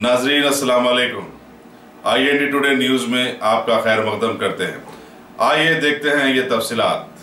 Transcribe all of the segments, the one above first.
नाजरीन अस्सलाम वालेकुम। IND टुडे न्यूज में आपका खैर मकदम करते हैं। आइए देखते हैं ये तफसीलात।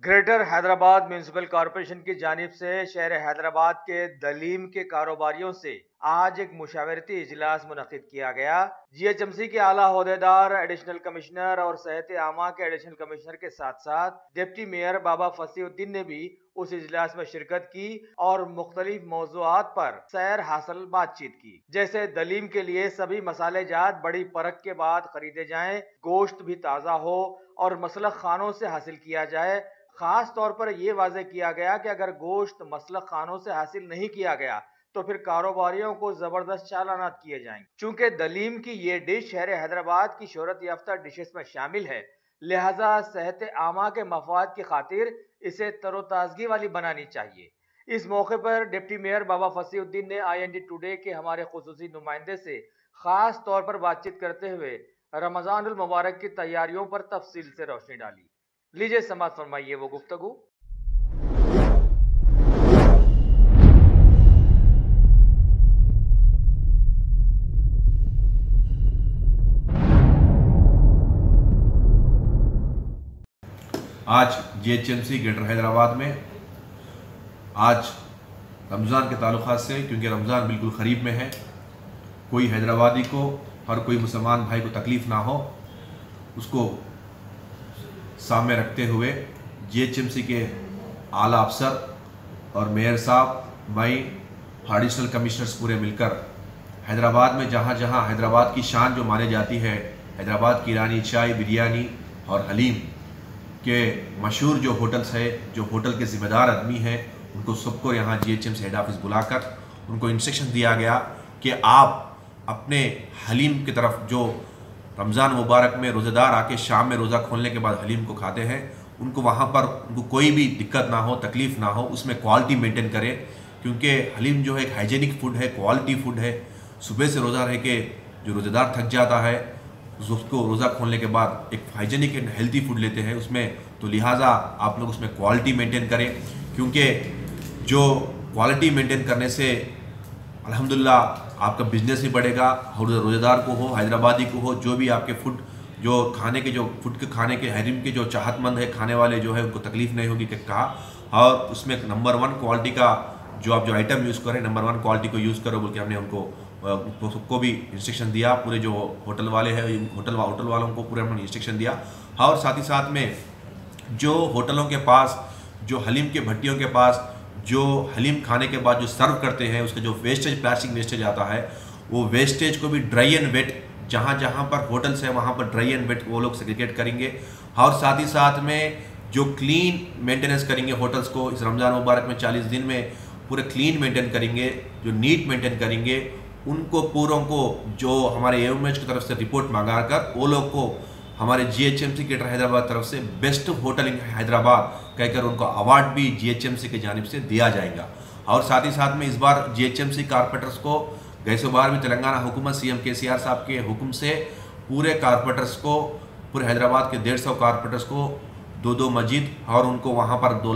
ग्रेटर हैदराबाद म्यूनिसिपल कॉरपोरेशन की जानिब से शहर हैदराबाद के दलीम के कारोबारियों से आज एक मुशावरती इजलास मुनक्किद किया गया। GHMC के आला ओहदेदार, एडिशनल कमिश्नर और सेहत आमा के एडिशनल कमिश्नर के साथ साथ डिप्टी मेयर बाबा फसीउद्दीन ने भी उस इजलास में शिरकत की और मुख्तलिफ मौज़ूआत पर सैर हासिल बातचीत की, जैसे दलीम के लिए सभी मसाले जात बड़ी परख के बाद खरीदे जाएं, गोश्त भी ताज़ा हो और मसलख खानों से हासिल किया जाए। खास तौर पर यह वाज़ेह किया गया कि अगर गोश्त मसलख खानों से हासिल नहीं किया गया तो फिर कारोबारियों को जबरदस्त चालानात किए जाएंगे। चूंकि दलीम की ये डिश शहर हैदराबाद की शोहरत याफ्ता डिशेस में शामिल है, लिहाजा सेहत आमा के मफाद की खातिर इसे तरोताजगी वाली बनानी चाहिए। इस मौके पर डिप्टी मेयर बाबा फसीउद्दीन ने IND टुडे के हमारे खुसूसी नुमाइंदे से खास तौर पर बातचीत करते हुए रमजानुल मुबारक की तैयारियों पर तफसील से रोशनी डाली। लीजिए समाअत फरमाइए वो गुफ्तगू। आज GHMC ग्रेटर हैदराबाद में आज रमज़ान के ताल्लुक़ात से, क्योंकि रमज़ान बिल्कुल क़रीब में है, कोई हैदराबादी को और कोई मुसलमान भाई को तकलीफ़ ना हो, उसको सामने रखते हुए GHMC के आला अफसर और मेयर साहब, मैं, एडिशनल कमिश्नर्स पूरे मिलकर हैदराबाद में जहाँ जहाँ हैदराबाद की शान जो मानी जाती है, हैदराबाद की ईरानी चाय, बिरयानी और हलीम के मशहूर जो होटल्स है, जो होटल के ज़िम्मेदार आदमी हैं, उनको सबको यहाँ GHMC हेड ऑफिस बुलाकर उनको इंस्ट्रक्शन दिया गया कि आप अपने हलीम की तरफ, जो रमज़ान मुबारक में रोज़ेदार आके शाम में रोज़ा खोलने के बाद हलीम को खाते हैं, उनको वहाँ पर उनको कोई भी दिक्कत ना हो, तकलीफ़ ना हो, उसमें क्वालिटी मेंटेन करें, क्योंकि हलीम जो है एक हाइजीनिक फूड है, क्वालिटी फूड है। सुबह से रोज़ा रह के जो रोज़ेदार थक जाता है, उसको रोज़ा खोलने के बाद एक हाइजीनिक एंड हेल्थी फूड लेते हैं उसमें, तो लिहाजा आप लोग उसमें क्वालिटी मेंटेन करें, क्योंकि जो क्वालिटी मेंटेन करने से अल्हम्दुलिल्लाह आपका बिजनेस भी बढ़ेगा। रोज़ेदार को हो, हैदराबादी को हो, जो भी आपके फूड जो खाने के जो फूड के खाने के हरीम के जो चाहतमंद है, खाने वाले जो है, उनको तकलीफ़ नहीं होगी कि कहा। और उसमें नंबर 1 क्वालिटी का जो आप जो आइटम यूज़ करें, नंबर 1 क्वालिटी को यूज़ करो बोल के हमने उनको सबको भी इंस्ट्रक्शन दिया। पूरे जो होटल वाले हैं, होटल वालों को पूरे हमने इंस्ट्रक्शन दिया। और साथ ही साथ में जो होटलों के पास, जो हलीम के भट्टियों के पास जो हलीम खाने के बाद जो सर्व करते हैं, उसका जो वेस्टेज, प्लास्टिक वेस्टेज आता है, वो वेस्टेज को भी ड्राई एंड वेट, जहाँ जहाँ पर होटल्स हैं वहाँ पर ड्राई एंड वेट वो लोग सेग्रीगेट करेंगे। और साथ ही साथ में जो क्लीन मेंटेनेंस करेंगे होटल्स को, इस रमज़ान मुबारक में 40 दिन में पूरे क्लीन मेंटेन करेंगे, जो नीट मेंटेन करेंगे, उनको पूरों को जो हमारे AOMH की तरफ से रिपोर्ट मंगा कर वो लोग को हमारे GHMC ग्रेटर हैदराबाद तरफ से बेस्ट होटल इन हैदराबाद कहकर उनको अवार्ड भी GHMC की जानिब से दिया जाएगा। और साथ ही साथ में इस बार GHMC कारपोरेटर्स को गैस बार भी तेलंगाना हुकूमत CM KCR साहब के हुक्म से पूरे कारपोरेटर्स को, पूरे हैदराबाद के 150 कारपोरेटर्स को 2-2 मस्जिद, और उनको वहाँ पर 2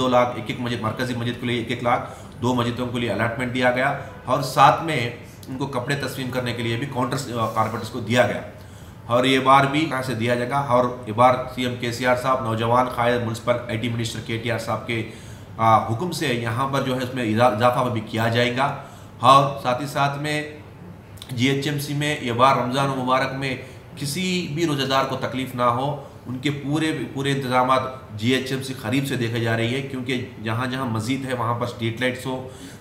लाख एक मस्जिद, मरकज़ी मस्जिद के लिए 1-1 लाख, 2 मस्जिदों के लिए अलॉटमेंट दिया गया। और साथ में उनको कपड़े तस्लीम करने के लिए भी काउंटर्स कारपोरेटर्स को दिया गया, और ये बार भी कहाँ से दिया जाएगा। और ये बार CM KCR साहब, नौजवान कायद म्यूनसिपल IT मिनिस्टर KTR साहब के हुक्म से यहाँ पर जो है उसमें इजाफा भी किया जाएगा। और साथ ही साथ में GHMC में ये बार रमज़ान मुबारक में किसी भी रोज़ेदार को तकलीफ़ ना हो, उनके पूरे इंतजाम GHMC करीब से देखे जा रही है, क्योंकि जहाँ जहाँ मस्जिद है वहाँ पर स्ट्रीट लाइट्स हो,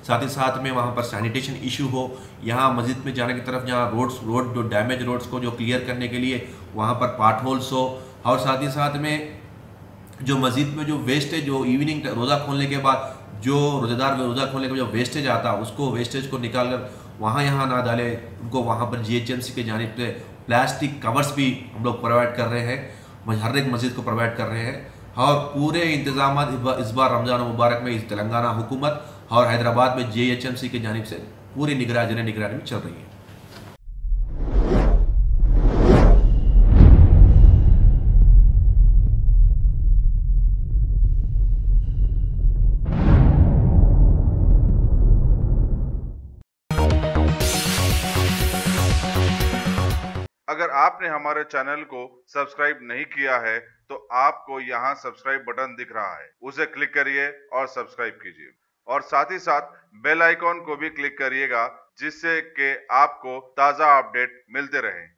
साथ ही साथ में वहाँ पर सैनिटेशन इशू हो, यहाँ मस्जिद में जाने की तरफ जहाँ रोड जो डैमेज रोड्स को जो क्लियर करने के लिए वहाँ पर पार्ट होल्स हो, और साथ ही साथ में जो मस्जिद में जो वेस्टेज, जो इवनिंग रोज़ा खोलने के बाद जो रोज़ेदार रोज़ा खोलने के जो वेस्टेज आता है, उसको वेस्टेज को निकाल कर वहाँ यहाँ ना डाले, उनको वहाँ पर GHMC के जानिब से प्लास्टिक कवर्स भी हम लोग प्रोवाइड कर रहे हैं, हर एक मस्जिद को प्रोवाइड कर रहे हैं। और पूरे इंतजाम इस बार रमज़ान मुबारक में इस तेलंगाना हुकूमत और हैदराबाद में GHMC की जानिब से पूरी निगरानी में चल रही है। अगर आपने हमारे चैनल को सब्सक्राइब नहीं किया है तो आपको यहाँ सब्सक्राइब बटन दिख रहा है, उसे क्लिक करिए और सब्सक्राइब कीजिए और साथ ही साथ बेल आइकॉन को भी क्लिक करिएगा जिससे कि आपको ताज़ा अपडेट मिलते रहें।